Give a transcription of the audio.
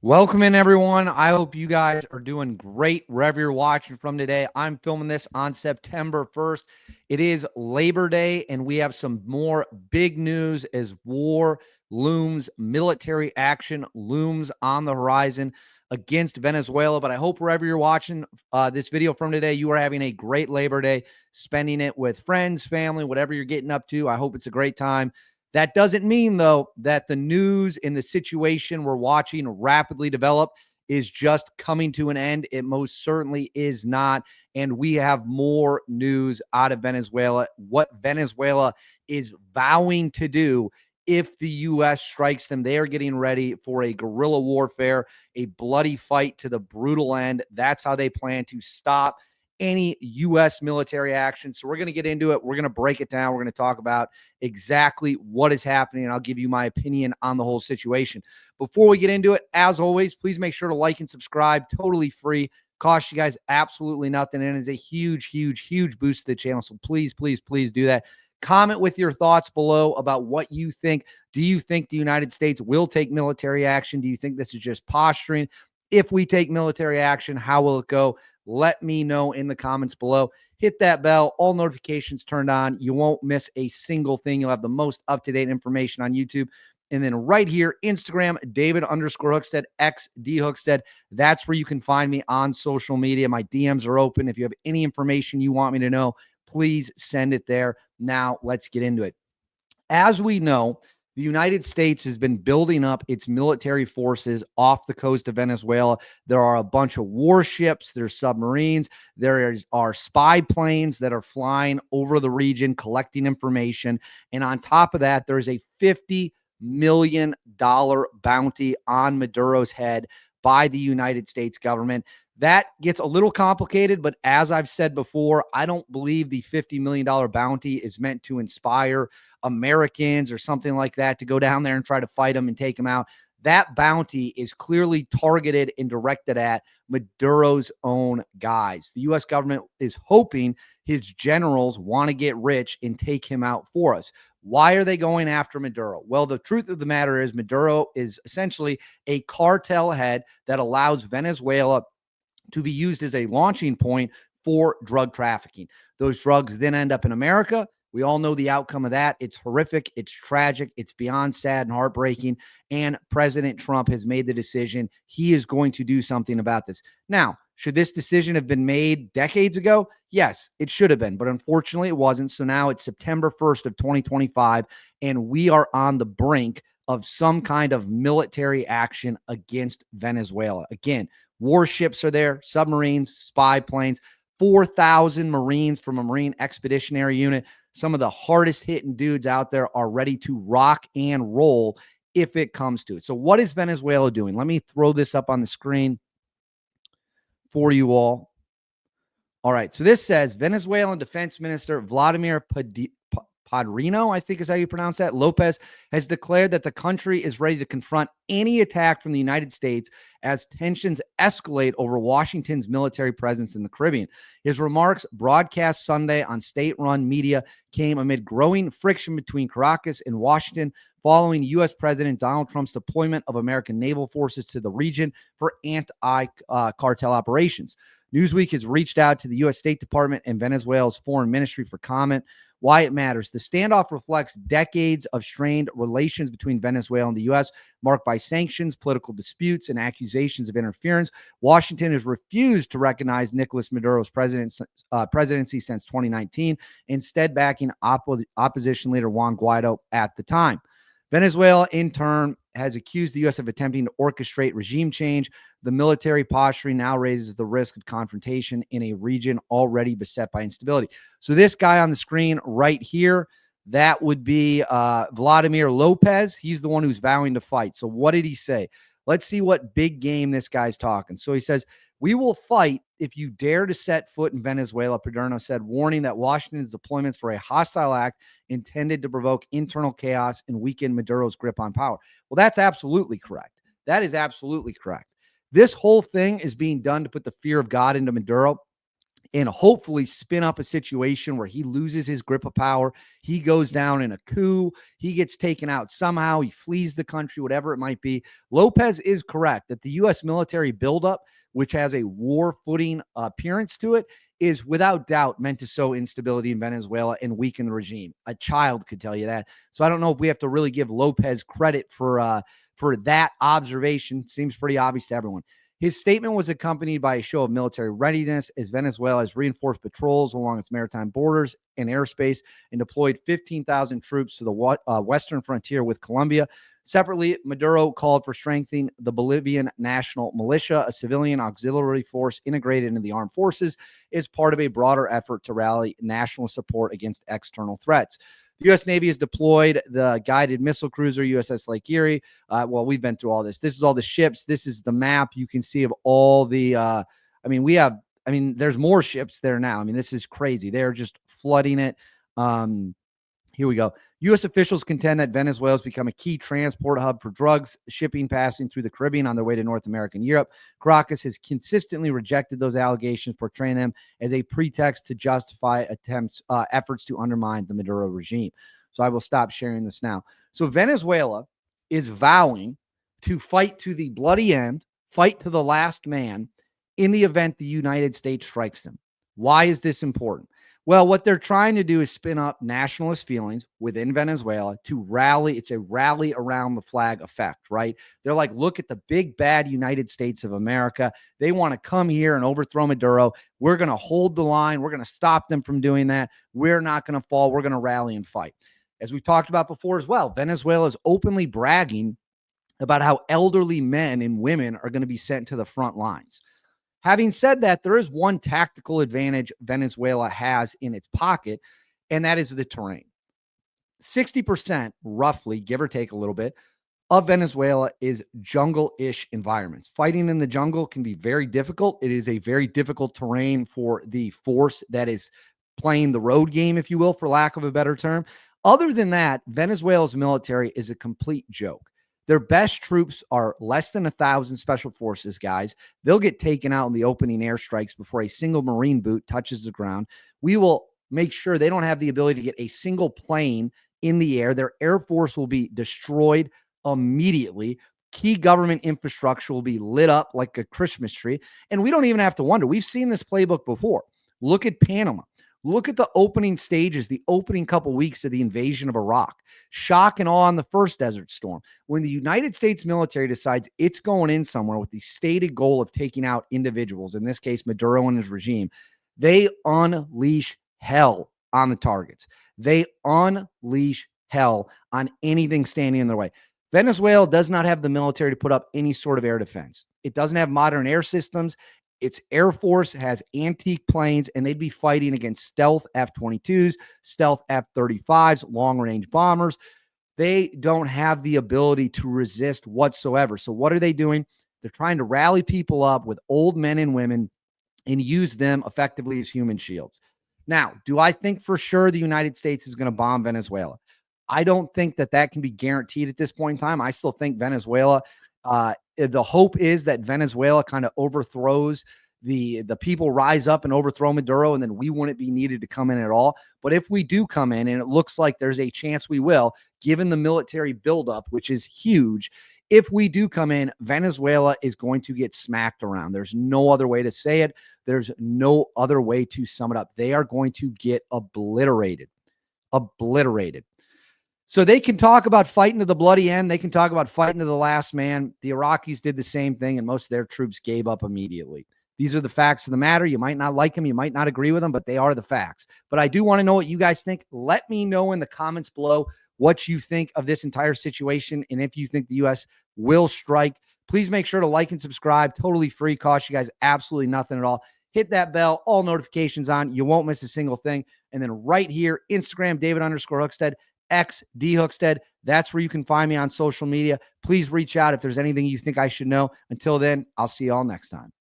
Welcome in, everyone. I hope you guys are doing great wherever you're watching from today. I'm filming this on September 1st. It is Labor Day, and we have some more big news as war looms, military action looms on the horizon against Venezuela. But I hope wherever you're watching this video from today, you are having a great Labor Day, spending it with friends, family, whatever you're getting up to. I hope it's a great time. That doesn't mean, though, that the news in the situation we're watching rapidly develop is just coming to an end. It most certainly is not. And we have more news out of Venezuela, what Venezuela is vowing to do if the U.S. strikes them. They are getting ready for a guerrilla warfare, a bloody fight to the brutal end. That's how they plan to stop any U.S. military action. So we're going to get into it. We're going to break it down. We're going to talk about exactly what is happening, and I'll give you my opinion on the whole situation. Before we get into it, as always, please make sure to like and subscribe. Totally free. Costs you guys absolutely nothing, and it's a huge, huge, huge boost to the channel. So please, please, please do that. Comment with your thoughts below about what you think. Do you think the United States will take military action? Do you think this is just posturing? If we take military action, how will it go? Let me know in the comments below. Hit that bell, all notifications turned on. You won't miss a single thing. You'll have the most up-to-date information on YouTube. And then right here, Instagram, David_Hookstead, XD_Hookstead. That's where you can find me on social media. My DMs are open. If you have any information you want me to know, please send it there. Now, let's get into it. As we know, the United States has been building up its military forces off the coast of Venezuela. There are a bunch of warships, there's submarines, there are spy planes that are flying over the region collecting information. And on top of that, there's a $50 million bounty on Maduro's head by the United States government. That gets a little complicated, but as I've said before, I don't believe the $50 million bounty is meant to inspire Americans or something like that to go down there and try to fight them and take them out. That bounty is clearly targeted and directed at Maduro's own guys. The U.S. government is hoping his generals want to get rich and take him out for us. Why are they going after Maduro? Well, the truth of the matter is Maduro is essentially a cartel head that allows Venezuela to be used as a launching point for drug trafficking. Those drugs then end up in America. We all know the outcome of that. It's horrific. It's tragic. It's beyond sad and heartbreaking. And President Trump has made the decision. He is going to do something about this. Now, should this decision have been made decades ago? Yes, it should have been, but unfortunately it wasn't. So now it's September 1st of 2025, and we are on the brink of some kind of military action against Venezuela. Again, warships are there, submarines, spy planes, 4,000 Marines from a Marine Expeditionary Unit. Some of the hardest hitting dudes out there are ready to rock and roll if it comes to it. So what is Venezuela doing? Let me throw this up on the screen for you all. All right, so this says Venezuelan Defense Minister Vladimir Padrino, I think is how you pronounce that, Lopez, has declared that the country is ready to confront any attack from the United States as tensions escalate over Washington's military presence in the Caribbean. His remarks, broadcast Sunday on state-run media, came amid growing friction between Caracas and Washington following U.S. President Donald Trump's deployment of American naval forces to the region for anti-cartel operations. Newsweek has reached out to the U.S. State Department and Venezuela's foreign ministry for comment. Why it matters. The standoff reflects decades of strained relations between Venezuela and the U.S., marked by sanctions, political disputes, and accusations of interference. Washington has refused to recognize Nicolas Maduro's presidency since 2019, instead backing opposition leader Juan Guaido at the time. Venezuela, in turn, has accused the U.S. of attempting to orchestrate regime change. The military posturing now raises the risk of confrontation in a region already beset by instability. So this guy on the screen right here, that would be Vladimir Lopez. He's the one who's vowing to fight. So what did he say? Let's see what big game this guy's talking. So he says, "We will fight if you dare to set foot in Venezuela," Padrino said, warning that Washington's deployments for a hostile act intended to provoke internal chaos and weaken Maduro's grip on power. Well, that's absolutely correct. That is absolutely correct. This whole thing is being done to put the fear of God into Maduro. and hopefully spin up a situation where he loses his grip of power. He goes down in a coup. He gets taken out somehow. He flees the country, whatever it might be. Lopez is correct that the U.S. military buildup, which has a war footing appearance to it, is without doubt meant to sow instability in Venezuela and weaken the regime. A child could tell you that. So I don't know if we have to really give Lopez credit for that observation. Seems pretty obvious to everyone. His statement was accompanied by a show of military readiness as Venezuela has reinforced patrols along its maritime borders and airspace and deployed 15,000 troops to the western frontier with Colombia. Separately, Maduro called for strengthening the Bolivian National Militia, a civilian auxiliary force integrated into the armed forces, as part of a broader effort to rally national support against external threats. The U.S. Navy has deployed the guided missile cruiser USS Lake Erie. Well, we've been through all this. This is all the ships. This is the map you can see of all the there's more ships there now. I mean, this is crazy. They're just flooding it. Here we go. U.S. officials contend that Venezuela has become a key transport hub for drugs shipping passing through the Caribbean on their way to North America and Europe. Caracas has consistently rejected those allegations, portraying them as a pretext to justify efforts to undermine the Maduro regime. So I will stop sharing this now. So Venezuela is vowing to fight to the bloody end, fight to the last man in the event the United States strikes them. Why is this important? Well, what they're trying to do is spin up nationalist feelings within Venezuela to rally. It's a rally around the flag effect, right? They're like, look at the big, bad United States of America. They want to come here and overthrow Maduro. We're going to hold the line. We're going to stop them from doing that. We're not going to fall. We're going to rally and fight. As we've talked about before as well, Venezuela is openly bragging about how elderly men and women are going to be sent to the front lines. Having said that, there is one tactical advantage Venezuela has in its pocket, and that is the terrain. 60%, roughly, give or take a little bit, of Venezuela is jungle-ish environments. Fighting in the jungle can be very difficult. It is a very difficult terrain for the force that is playing the road game, if you will, for lack of a better term. Other than that, Venezuela's military is a complete joke. Their best troops are less than 1,000 special forces guys. They'll get taken out in the opening airstrikes before a single Marine boot touches the ground. We will make sure they don't have the ability to get a single plane in the air. Their air force will be destroyed immediately. Key government infrastructure will be lit up like a Christmas tree. And we don't even have to wonder. We've seen this playbook before. Look at Panama. Look at the opening stages, the opening couple weeks of the invasion of Iraq. Shock and awe in the first Desert Storm. When the United States military decides it's going in somewhere with the stated goal of taking out individuals, in this case, Maduro and his regime, they unleash hell on the targets. They unleash hell on anything standing in their way. Venezuela does not have the military to put up any sort of air defense. It doesn't have modern air systems. Its Air Force has antique planes, and they'd be fighting against stealth F-22s, stealth F-35s, long-range bombers. They don't have the ability to resist whatsoever. So what are they doing? They're trying to rally people up with old men and women and use them effectively as human shields. Now, do I think for sure the United States is going to bomb Venezuela? I don't think that can be guaranteed at this point in time. I still think Venezuela, the hope is that Venezuela kind of overthrows the people, rise up and overthrow Maduro, and then we wouldn't be needed to come in at all. But if we do come in, and it looks like there's a chance we will, given the military buildup, which is huge, if we do come in, Venezuela is going to get smacked around. There's no other way to say it. There's no other way to sum it up. They are going to get obliterated. Obliterated. So they can talk about fighting to the bloody end. They can talk about fighting to the last man. The Iraqis did the same thing, and most of their troops gave up immediately. These are the facts of the matter. You might not like them. You might not agree with them, but they are the facts. But I do want to know what you guys think. Let me know in the comments below what you think of this entire situation, and if you think the U.S. will strike. Please make sure to like and subscribe. Totally free. Cost you guys absolutely nothing at all. Hit that bell. All notifications on. You won't miss a single thing. And then right here, Instagram, David_Hookstead. Hookstead. That's where you can find me on social media. Please reach out if there's anything you think I should know. Until then, I'll see you all next time.